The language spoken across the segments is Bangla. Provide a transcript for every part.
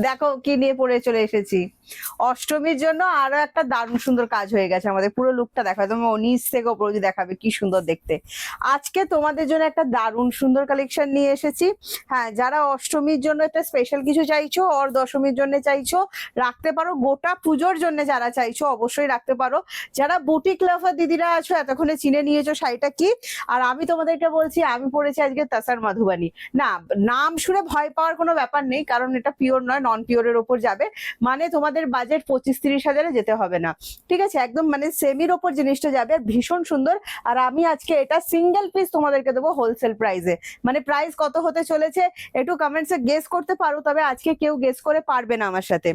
দেখো কি নিয়ে পরে চলে এসেছি। অষ্টমীর জন্য আরো একটা দারুণ সুন্দর কাজ হয়ে গেছে। আমাদের পুরো লুকটা দেখো, তুমি নিচ থেকে ওপর অবধি দেখাবে কি সুন্দর দেখতে। আজকে তোমাদের জন্য একটা দারুণ সুন্দর কালেকশন নিয়ে এসেছি। হ্যাঁ, যারা অষ্টমীর জন্য একটা স্পেশাল কিছু চাইছো, আর দশমীর জন্য চাইছো রাখতে পারো, গোটা পুজোর জন্য যারা চাইছো অবশ্যই রাখতে পারো। যারা বুটিক লাভার দিদিরা আছো এতক্ষণে চিনে নিয়েছো শাড়িটা কি। আর আমি তোমাদেরকে বলছি, আমি পরেছি আজকে তাসার মাধুবানি। না, নাম শুনে ভয় পাওয়ার কোনো ব্যাপার নেই, কারণ এটা পিওর নয়, নন পিওরের ওপর যাবে। মানে তোমাদের বাজেট 25-30 হাজারে যেতে হবে না, ঠিক আছে? একদম মানে সেমির ওপর জিনিসটা যাবে, আর ভীষণ সুন্দর। আর আমি আজকে এটা সিঙ্গেল পিস তোমাদেরকে দেবো হোলসেল প্রাইসে। মানে প্রাইস কত হতে চলেছে একটু কমেন্টসে গেস করতে পারো, তবে আজকে কেউ গেস করে পারবে না আমার সাথে।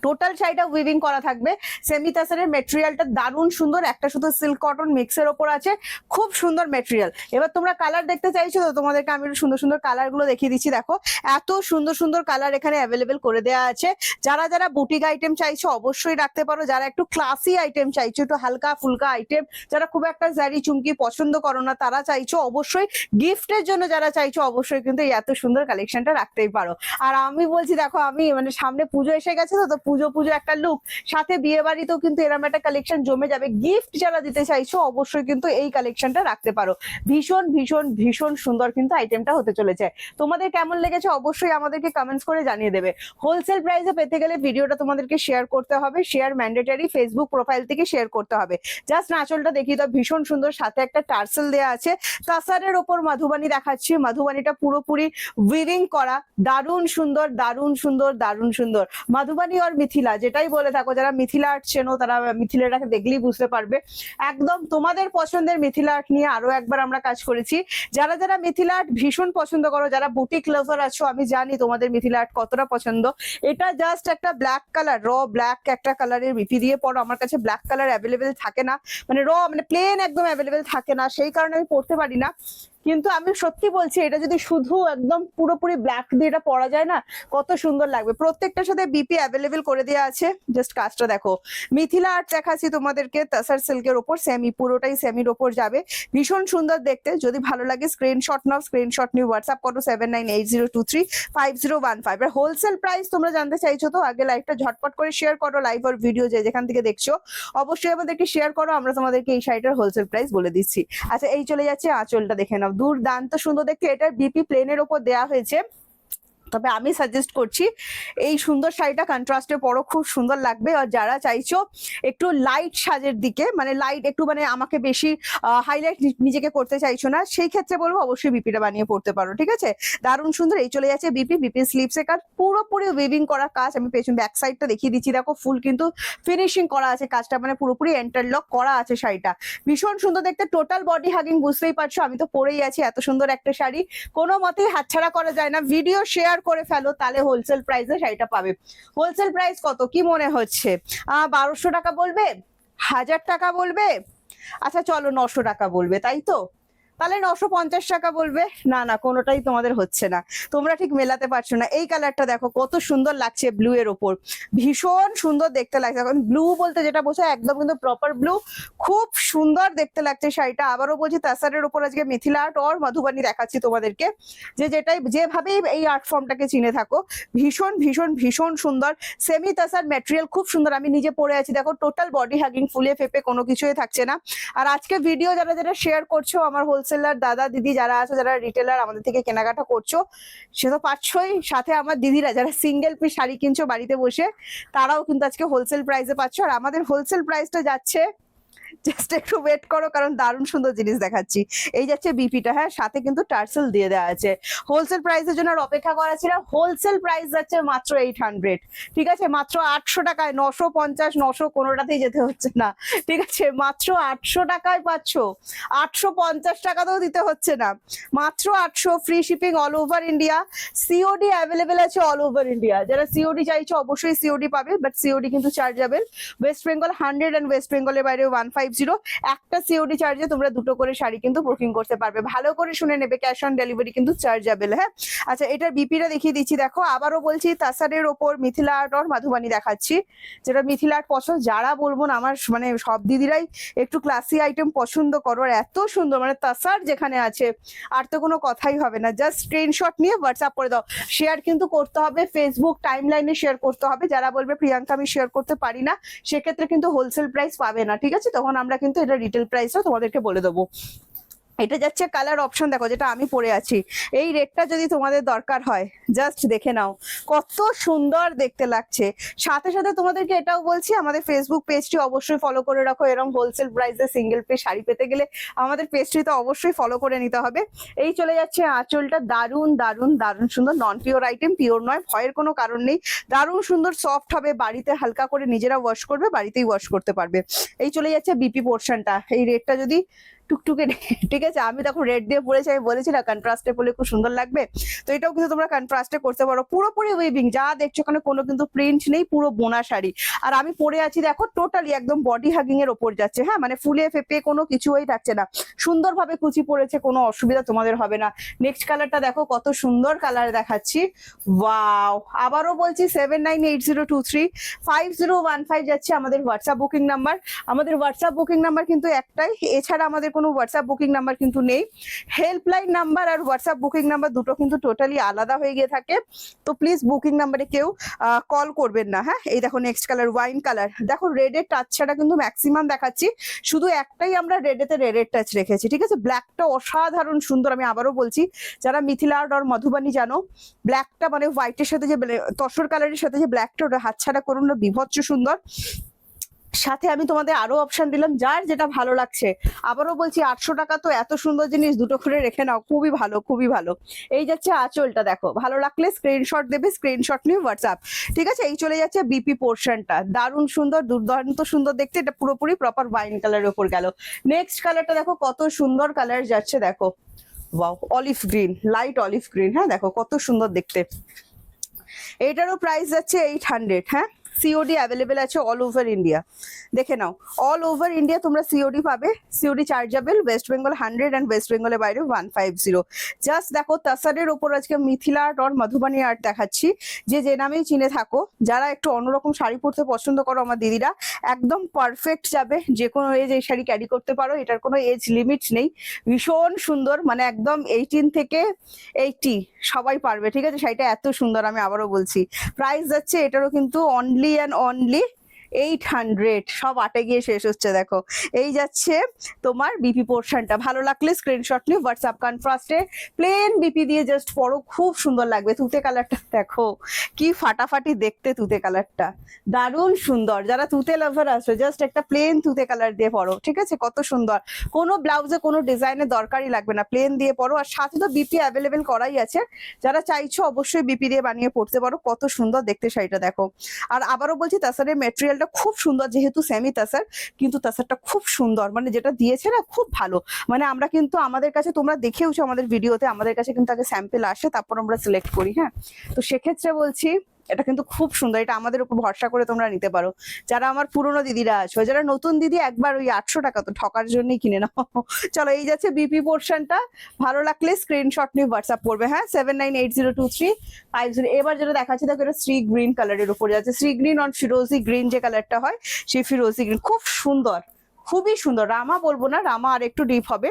টোটাল শাড়িটা উইভিং করা থাকবে, সেমি তাসারের মেটেরিয়ালটা দারুণ সুন্দর, একটা শুধু সিল্ক কটন মিক্সের ওপর আছে, খুব সুন্দর মেটেরিয়াল। এবার তোমরা কালার দেখতে চাইছো তো, তোমাদেরকে আমি সুন্দর সুন্দর কালার গুলো দেখিয়ে দিচ্ছি। দেখো এত সুন্দর সুন্দর কালার এখানে অ্যাভেলেবেল করে দেওয়া আছে। যারা যারা বুটিক আইটেম চাইছো অবশ্যই রাখতে পারো, যারা একটু ক্লাসি আইটেম চাইছো, একটু হালকা ফুলকা আইটেম, যারা খুব একটা জারি চুমকি পছন্দ করো না তারা চাইছো অবশ্যই, গিফটের জন্য যারা চাইছো অবশ্যই কিন্তু এই এত সুন্দর কালেকশনটা রাখতেই পারো। আর আমি বলছি দেখো, আমি মানে সামনে পুজো এসে গেছে তো, পুজো পুজো একটা লুক, সাথে বিয়ে বাড়িতেও কিন্তু এরকম একটা কালেকশন জমে যাবে। গিফট যারা দিতে চাইছো অবশ্যই কিন্তু এই কালেকশনটা রাখতে পারো। ভীষণ ভীষণ ভীষণ সুন্দর কিন্তু আইটেমটা হতে চলেছে। তোমাদের কেমন লেগেছে অবশ্যই আমাদেরকে কমেন্টস করে জানিয়ে দেবে। হোলসেল প্রাইসে পেতে গেলে ভিডিওটা তোমাদেরকে শেয়ার করতে হবে, শেয়ার ম্যান্ডেটারি, ফেসবুক প্রোফাইল থেকে শেয়ার করতে হবে। জাস্ট আঁচলটা দেখিয়ে দাও, ভীষণ সুন্দর, সাথে একটা টার্সেল দেওয়া আছে। তাসারের ওপর মাধুবানি দেখাচ্ছি, মাধুবানিটা পুরোপুরি উইভিং করা, দারুণ সুন্দর দারুণ সুন্দর দারুণ সুন্দর। মাধুবানি আর মিথিলা যেটাই বলে থাকো, যারা মিথিলা আর্ট চেনো তারা মিথিলাটাকে দেখলেই বুঝতে পারবে। একদম তোমাদের পছন্দের মিথিলা আর্ট নিয়ে আরো একবার আমরা কাজ করেছি। যারা যারা মিথিলা আর্ট ভীষণ পছন্দ করো, যারা বুটিক লাভার আছো, আমি জানি তোমাদের মিথিলা আর্ট কতটা পছন্দ। এটা জাস্ট একটা ব্ল্যাক কালার, র ব্ল্যাক একটা কালারের বিপি দিয়ে পড়ো। আমার কাছে ব্ল্যাক কালার অ্যাভেলেবেল থাকে না, মানে র মানে প্লেন একদম অ্যাভেলেবেল থাকে না, সেই কারণে আমি পড়তে পারি না। কিন্তু আমি সত্যি বলছি, এটা যদি শুধু একদম পুরোপুরি ব্ল্যাক দিয়ে এটা পরা যায় না, কত সুন্দর লাগবে। প্রত্যেকটার সাথে বিপি অ্যাভেলেবেল করে দেওয়া আছে। জাস্ট কাজটা দেখো। মিথিলা আর্ট দেখাচ্ছি তোমাদেরকে তাসার সিল্কের ওপর, সেমি, পুরোটাই সেমির ওপর যাবে, ভীষণ সুন্দর দেখতে। যদি ভালো লাগে স্ক্রিনশট নাও, স্ক্রিনশট নিয়ে হোয়াটসঅ্যাপ করো 7980235015। আর হোলসেল প্রাইস তোমরা জানতে চাইছো তো, আগে লাইভটা ঝটপট করে শেয়ার করো, লাইভ আর ভিডিও যেখান থেকে দেখছো অবশ্যই আমাদেরকে শেয়ার করো, আমরা তোমাদেরকে এই শাড়িটার হোলসেল প্রাইস বলে দিচ্ছি। আচ্ছা, এই চলে যাচ্ছে আঁচলটা দেখে নাও, দুর্দান্ত সুন্দর দেখতে। এটার বিপি প্লেনের ওপর দেওয়া হয়েছে, তবে আমি সাজেস্ট করছি এই সুন্দর শাড়িটা কন্ট্রাস্টে পরো, খুব সুন্দর লাগবে। আর যারা চাইছো একটু লাইট সাজের দিকে, মানে লাইট একটু, মানে আমাকে বেশি হাইলাইট নিজেকে করতে চাইছো না, সেই ক্ষেত্রে বলবো অবশ্যই বিপিটা বানিয়ে পড়তে পারো, ঠিক আছে? দারুণ সুন্দর। এই চলে যাচ্ছে বিপি, বিপি স্লিভসে কাজ, পুরোপুরি উইভিং করা কাজ। আমি পেছন ব্যাক সাইডটা দেখিয়ে দিচ্ছি, দেখো ফুল কিন্তু ফিনিশিং করা আছে কাজটা, মানে পুরোপুরি এন্টারলক করা আছে শাড়িটা, ভীষণ সুন্দর দেখতে। টোটাল বডি হাগিং, বুঝতেই পারছো আমি তো পরেই আছি, এত সুন্দর একটা শাড়ি কোনো মতেই হাতছাড়া করা যায় না। ভিডিও শেয়ার করে ফেলো, তাহলে হোলসেল প্রাইসে শাড়িটা পাবে। হোলসেল প্রাইস কত কি মনে হচ্ছে? 1200 টাকা বলবে, 1000 টাকা বলবে? আচ্ছা চলো 900 টাকা বলবে, তাই তো? তাহলে 950 টাকা বলবে। না না, কোনোটাই তোমাদের হচ্ছে না, তোমরা ঠিক মেলাতে পারছো না। এই কালারটা দেখো কত সুন্দর লাগছে, ব্লু এর ওপর, ভীষণ সুন্দর দেখতে লাগছে। এখন ব্লু বলতে যেটা বোঝায় একদম কিন্তু প্রপার ব্লু, খুব সুন্দর দেখতে লাগছে শাড়িটা। আবারও বলছি, তাসারের ওপর আজকে মিথিলা আর্ট আর মাধুবানি দেখাচ্ছি তোমাদেরকে, যেটাই যেভাবেই এই আর্ট ফর্মটাকে চিনে থাকো, ভীষণ ভীষণ ভীষণ সুন্দর। সেমি তাসার ম্যাটেরিয়াল খুব সুন্দর, আমি নিজে পরে আছি, দেখো টোটাল বডি হাগিং, ফুলে ফেপে কোনো কিছুই থাকছে না। আর আজকে ভিডিও যারা যারা শেয়ার করছো, আমার হোলসেলার দাদা দিদি যারা আছে, যারা রিটেলার আমাদের থেকে কেনাকাটা করছো, সে তো পাচ্ছই, সাথে আমার দিদিরা যারা সিঙ্গেল পিস শাড়ি কিনছো বাড়িতে বসে, তারাও কিন্তু আজকে হোলসেল প্রাইসে পাচ্ছ। আর আমাদের হোলসেল প্রাইসটা যাচ্ছে, জাস্ট একটু ওয়েট করো, কারণ দারুণ সুন্দর জিনিস দেখাচ্ছি। এই যাচ্ছে বিপিটা, হ্যাঁ, সাথে কিন্তু টার্সেল দিয়ে দেওয়া আছে। হোলসেল প্রাইসের জন্য আর অপেক্ষা করা ছিল, হোলসেল প্রাইস যাচ্ছে মাত্র 800, ঠিক আছে? মাত্র 800 টাকায়, 950 900 কোনোটাতেই যেতে হচ্ছে না, ঠিক আছে? মাত্র 800 টাকায় পাচ্ছ, 850 টাকাতেও দিতে হচ্ছে না, মাত্র 800। Free shipping all over India, COD available আছে অল ওভার ইন্ডিয়া। যারা সিওডি চাইছো অবশ্যই সিওডি পাবে, বাট সিওডি কিন্তু chargeable. West Bengal 100 and West বেঙ্গলের বাইরে 15 150। একটা সিওডি চার্জে তোমরা দুটো করে শাড়ি কিন্তু বুকিং করতে পারবে। ভালো করে শুনে নেবে, ক্যাশ অন ডেলিভারি কিন্তু চার্জেবল। হ্যাঁ, আচ্ছা এটার বিপিটা দেখিয়ে দিচ্ছি। দেখো আবারও বলছি, তাসারের ওপর মিথিলা আর্ট আর মাধুবানি দেখাচ্ছি, যেটা মিথিলা আর্ট পছন্দ। যারা বলবো না, আমার মানে সব দিদিরাই একটু ক্লাসি আইটেম পছন্দ করো, আর এত সুন্দর মানে তাসার যেখানে আছে আর তো কোনো কথাই হবে না। জাস্ট স্ক্রিনশট নিয়ে হোয়াটসঅ্যাপ করে দাও। শেয়ার কিন্তু করতে হবে, ফেসবুক টাইমলাইনে শেয়ার করতে হবে। যারা বলবে প্রিয়াঙ্কা আমি শেয়ার করতে পারি না, সেক্ষেত্রে কিন্তু হোলসেল প্রাইস পাবে না, ঠিক আছে? তখন আমরা কিন্তু এটা রিটেল প্রাইসও তোমাদেরকে বলে দেবো। এটা যাচ্ছে কালার অপশন, দেখো যেটা আমি পরে আছি, এই রেডটা যদি তোমাদের দরকার হয় জাস্ট দেখে নাও, কত সুন্দর দেখতে লাগছে। সাথে সাথে তোমাদেরকে এটাও বলছি, আমাদের ফেসবুক পেজটি অবশ্যই ফলো করে রাখো। এরকম হোলসেল প্রাইসে সিঙ্গেল পিস শাড়ি পেতে গেলে আমাদের পেজটি তো অবশ্যই ফলো করে নিতে হবে। এই চলে যাচ্ছে আঁচলটা, দারুন দারুন দারুন সুন্দর, নন পিওর আইটেম, পিওর নয়, ভয়ের কোনো কারণ নেই। দারুন সুন্দর সফট হবে, বাড়িতে হালকা করে নিজেরা ওয়াশ করবে, বাড়িতেই ওয়াশ করতে পারবে। এই চলে যাচ্ছে বিপি পোর্শনটা, এই রেডটা যদি টুকটুকে, ঠিক আছে? আমি দেখো রেড দিয়ে পরেছি, আমি বলেছি না কন্ট্রাস্টে পরলে খুব সুন্দর লাগবে, তো এটাও কিন্তু তোমরা কন্ট্রাস্টে করতে পারো। পুরোপুরি উইভিং, যা দেখছো ওখানে কোনো কিন্তু প্রিন্ট নেই, পুরো বোনা শাড়ি। আর আমি পরে আছি দেখো টোটালি একদম বডি হাগিং এর ওপর যাচ্ছে। হ্যাঁ, মানে ফুলে ফেপে কোনো কিছুই থাকছে না, সুন্দরভাবে কুচি পড়েছে, কোনো অসুবিধা তোমাদের হবে না। নেক্সট কালারটা দেখো, কত সুন্দর কালার দেখাচ্ছি, ওয়াও। আবারও বলছি 7980235015 যাচ্ছে আমাদের হোয়াটসঅ্যাপ বুকিং নাম্বার। আমাদের হোয়াটসঅ্যাপ বুকিং নাম্বার কিন্তু একটাই, এছাড়া আমাদের কোনো হোয়াটসঅ্যাপ বুকিং নাম্বার কিন্তু নেই। হেল্পলাইন নাম্বার আর হোয়াটসঅ্যাপ বুকিং নাম্বার দুটো কিন্তু টোটালি আলাদা হয়ে গিয়ে থাকে, তো প্লিজ বুকিং নাম্বারে কেউ কল করবেন না। হ্যাঁ, এই দেখো নেক্সট কালার ওয়াইন কালার, দেখো রেডের টাচ ছাড়া কিন্তু ম্যাক্সিমাম দেখাচ্ছি, শুধু একটাই আমরা রেডেতে রেডের টাচ রেখেছি, ঠিক আছে? ব্ল্যাকটা অসাধারণ সুন্দর, আমি আবারও বলছি, যারা মিথিলা আর্ট আর মধুবানি জানো, ব্ল্যাকটা মানে হোয়াইটের সাথে যে তসর কালারের সাথে যে ব্ল্যাকটা, ওটা হাতছাড়া করুন না, বিভৎস সুন্দর। সাথে আমি তোমাদের আরো অপশন দিলাম, যার যেটা ভালো লাগছে। আবারও বলছি 800 টাকা তো এত সুন্দর জিনিস দুটো করে রেখে নাও, খুবই ভালো খুবই ভালো। এই যাচ্ছে আঁচলটা, দেখো ভালো লাগলে স্ক্রিনশট দেবে, স্ক্রিনশট নিয়ে হোয়াটসঅ্যাপ, ঠিক আছে? এই চলে যাচ্ছে বিপি পোর্শনটা, দারুণ সুন্দর, দুর্দান্ত সুন্দর দেখতে, এটা পুরোপুরি প্রপার ওয়াইন কালারের উপর গেল। নেক্সট কালারটা দেখো, কত সুন্দর কালার যাচ্ছে, দেখো wow, olive green, light olive green. হ্যাঁ, দেখো কত সুন্দর দেখতে। এটারও প্রাইস যাচ্ছে 800। হ্যাঁ, সিওডি অ্যাভেলেবেল আছে অল ওভার ইন্ডিয়া, দেখে নাও, অল ওভার ইন্ডিয়া তোমরা সিওডি পাবে, COD chargeable. West Bengal 100 and West বেঙ্গলের বাইরে 150। জাস্ট দেখো তাসারের ওপর আজকে মিথিলা আর্ট আর মধুবানি আর্ট দেখাচ্ছি, যে নামেই চিনে থাকো, যারা একটু অন্যরকম শাড়ি পরতে পছন্দ করো আমার দিদিরা, একদম পারফেক্ট যাবে, যে কোনো এজ এই শাড়ি ক্যারি করতে পারো, এটার কোনো এজ লিমিট নেই, ভীষণ সুন্দর, মানে একদম 18 থেকে 80 সবাই পারবে, ঠিক আছে? শাড়িটা এত সুন্দর, আমি আবারও বলছি। প্রাইস যাচ্ছে এটারও কিন্তু অনলি অ্যান্ড অনলি 800, সব আটে গিয়ে শেষ হচ্ছে। দেখো এই যাচ্ছে তোমার বিপি পোর্শনটা, ভালো লাগলে স্ক্রিনশট নিয়ে হোয়াটসঅ্যাপ, কন্ট্রাস্টে প্লেন বিপি দিয়ে জাস্ট পরো, খুব সুন্দর লাগবে। তুতে কালারটা দেখো কি ফাটাফাটি দেখতে, তুতে কালারটা দারুণ সুন্দর। যারা তুতে লাভার আছো জাস্ট একটা প্লেন তুতে কালার দিয়ে পরো, ঠিক আছে? কত সুন্দর, কোনো ব্লাউজে কোনো ডিজাইনের দরকারই লাগবে না, প্লেন দিয়ে পরো। আর সাথে তো বিপি অ্যাভেলেবেল করাই আছে, যারা চাইছো অবশ্যই বিপি দিয়ে বানিয়ে পড়তে পারো, কত সুন্দর দেখতে শাড়িটা দেখো। আর আবারও বলছি তাসারের মেটেরিয়াল খুব সুন্দর, যেহেতু সেমি তাসার, কিন্তু তাসারটা খুব সুন্দর, মানে যেটা দিয়েছে না খুব ভালো। মানে আমরা কিন্তু আমাদের কাছে, তোমরা দেখেওছো আমাদের ভিডিওতে, আমাদের কাছে কিন্তু আগে স্যাম্পল আসে, তারপর আমরা সিলেক্ট করি। হ্যাঁ, তো সেক্ষেত্রে বলছি এটা কিন্তু খুব সুন্দর, এটা আমাদের উপর ভরসা করে তোমরা নিতে পারো। যারা আমার পুরনো দিদিরা আছো, যারা নতুন দিদি, একবার ওই 800 টাকা তো ঠকার জন্যই কিনে নাও। চলো এই যাচ্ছে বিপি পোর্শনটা, ভালো লাগলে স্ক্রিনশট নিয়ে হোয়াটসঅ্যাপ করবে। হ্যাঁ, 79802350। এবার যেটা দেখাচ্ছি দেখো, এটা শ্রী গ্রিন কালারের উপর যাচ্ছে, শ্রী গ্রিন অন ফিরোজি গ্রিন যে কালারটা হয়, সেই ফিরোজি গ্রিন, খুব সুন্দর, খুবই সুন্দর। রামা বলবো না, রামা আর একটু ডিপ হবে,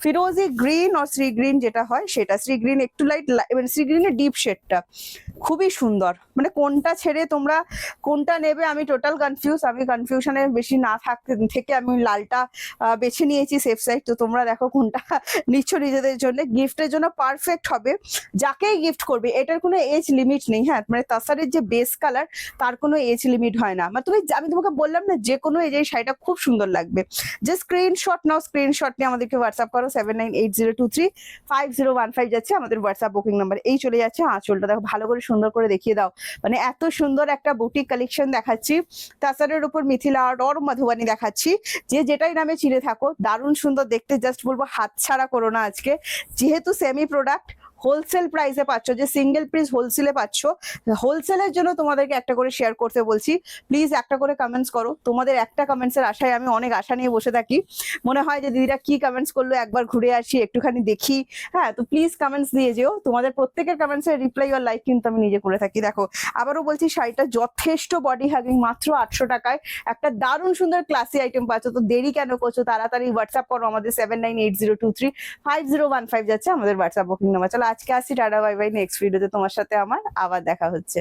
ফিরোজি গ্রিন আর শ্রী গ্রিন যেটা হয় সেটা। শ্রী গ্রিন একটু লাইট, মানে শ্রী গ্রিনের ডিপ শেডটা খুবই সুন্দর, মানে কোনটা ছেড়ে তোমরা কোনটা নেবে আমি টোটাল কনফিউজ। আমি কনফিউশনে বেশি না থাকতে থেকে আমি লালটা বেছে নিয়েছি সেফ সাইড। তো তোমরা দেখো কোনটা নিচ্ছ নিজেদের জন্য, গিফটের জন্য পারফেক্ট হবে, যাকেই গিফট করবে। এটার কোনো এজ লিমিট নেই। হ্যাঁ, মানে তাসারের যে বেস কালার তার কোনো এজ লিমিট হয় না, মানে তুমি, আমি তোমাকে বললাম না, যে কোনো এজ এই শাড়িটা খুব সুন্দর লাগবে। যে স্ক্রিনশট নাও, স্ক্রিনশট নিয়ে আমাদেরকে হোয়াটসঅ্যাপ করো, 7980235015 যাচ্ছে আমাদের হোয়াটসঅ্যাপ বুকিং নাম্বার। এই চলে যাচ্ছে আঁচলটা, দেখো ভালো করে সুন্দর করে দেখিয়ে দাও, মানে এত সুন্দর একটা বুটিক কালেকশন দেখাচ্ছি। তাসারের উপর মিথিলা আর্ট আর মধুবানি দেখাচ্ছি, যে যেটাই নামে চিনে থাকো, দারুণ সুন্দর দেখতে। জাস্ট বলবো হাতছাড়া করো না আজকে, যেহেতু সেমি প্রোডাক্ট, হোলসেল প্রাইসে পাচ্ছ, যে সিঙ্গেল পিস হোলসেলে পাচ্ছ, হোলসেলের জন্য তোমাদেরকে একটা করে শেয়ার করতে বলছি। প্লিজ একটা করে কমেন্টস করো, তোমাদের একটা কমেন্টসের আশায় আমি অনেক আশা নিয়ে বসে থাকি। মনে হয় যে দিদিরা কি কমেন্টস করলো, একবার ঘুরে আসি, একটুখানি দেখি। হ্যাঁ, তো প্লিজ কমেন্টস দিয়ে যেও, তোমাদের প্রত্যেকের কমেন্টসের রিপ্লাই আর লাইক কিন্তু আমি নিজে করে থাকি। দেখো আবারও বলছি, শাড়িটা যথেষ্ট বডি হাগিং, মাত্র 800 টাকায় একটা দারুণ সুন্দর ক্লাসি আইটেম পাচ্ছ। তো দেরি কেন করছো, তাড়াতাড়ি হোয়াটসঅ্যাপ করো আমাদের 7980235015 যাচ্ছে আমাদের হোয়াটসঅ্যাপ বুকিং নাম্বার। চলো আজকে আসছি, টাটা বাই বাই, নেক্সট ভিডিওতে তোমার সাথে আমার আবার দেখা হচ্ছে।